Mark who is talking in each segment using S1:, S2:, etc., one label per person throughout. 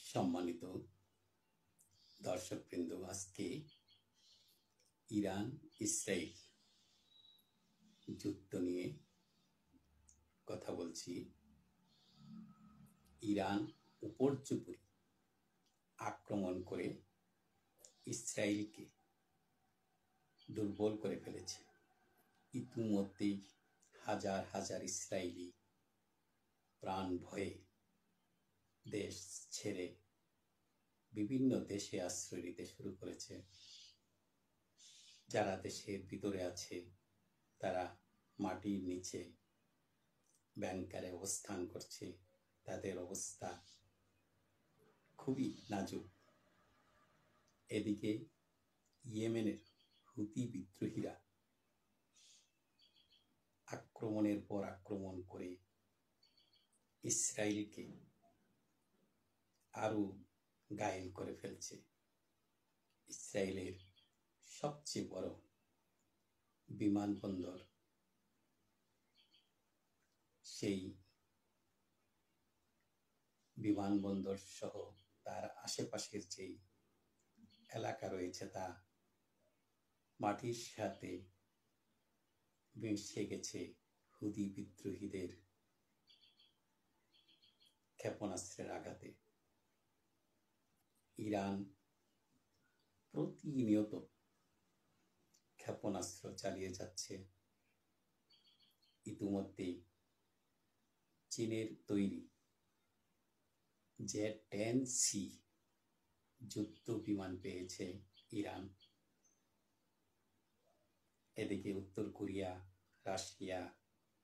S1: সম্মানিত দর্শকবৃন্দ, আজকে ইরান ইসরায়েল যুদ্ধ নিয়ে কথা বলছি। ইরান উপর্যুপরি আক্রমণ করে ইসরায়েলকে দুর্বল করে ফেলেছে। ইতিমধ্যেই হাজার হাজার ইসরায়েলি প্রাণ ভয়ে দেশ ছেড়ে বিভিন্ন দেশে আশ্রয় নিতে শুরু করেছে। যারা দেশের ভিতরে আছে তারা মাটির নিচে ব্যাংকারে অবস্থান করছে। তাদের অবস্থা খুবই নাজুক। এদিকে ইয়েমেনের হুতি বিদ্রোহীরা আক্রমণের পর আক্রমণ করে ইসরায়েলকে আরো ঘায়েল করে ফেলছে। ইসরায়েলের সবচেয়ে বড় বিমানবন্দর, সেই বিমানবন্দর সহ তার আশেপাশের যেই এলাকা রয়েছে তা মাটির সাথে মিশে গেছে হুতি বিদ্রোহীদের ক্ষেপণাস্ত্রের আঘাতে। ইরান প্রতিনিয়ত ক্ষেপণাস্ত্র চালিয়ে যাচ্ছে। ইতিমধ্যেই চীনের তৈরি Z-10C যুদ্ধ বিমান পেয়েছে ইরান। এদিকে উত্তর কোরিয়া, রাশিয়া,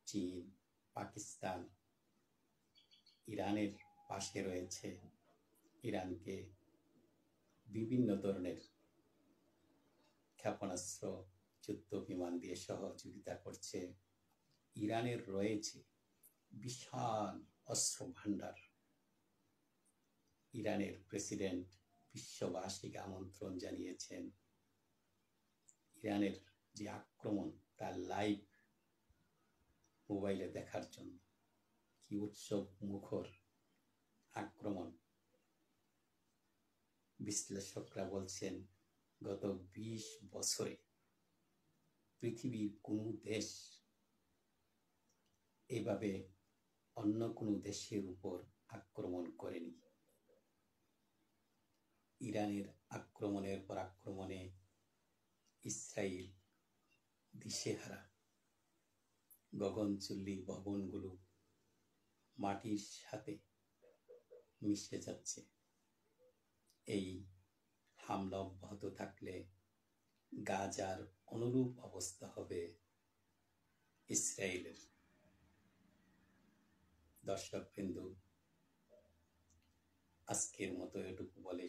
S1: চীন, পাকিস্তান ইরানের পাশে রয়েছে। ইরানকে বিভিন্ন ধরনের ক্ষেপণাস্ত্র, যুদ্ধ বিমান দিয়ে সহযোগিতা করছে। ইরানের রয়েছে বিশাল অস্ত্র ভান্ডার। ইরানের প্রেসিডেন্ট বিশ্ববাসীকে আমন্ত্রণ জানিয়েছেন ইরানের যে আক্রমণ তার লাইভ মোবাইলে দেখার জন্য। কি উৎসব মুখর আক্রমণ! বিশ্লেষকরা বলছেন গত 20 বছরে পৃথিবীর কোনো দেশ এভাবে অন্য কোনো দেশের উপর আক্রমণ করেনি। ইরানের আক্রমণের পর আক্রমণে ইসরায়েল দিশেহারা। গগনচুল্লী ভবনগুলো মাটির সাথে মিশে যাচ্ছে। এই হামলা অব্যাহত থাকলে গাজার অনুরূপ অবস্থা হবে ইসরায়েলের। দর্শকবৃন্দ, আজকের মতো এটুকু বলে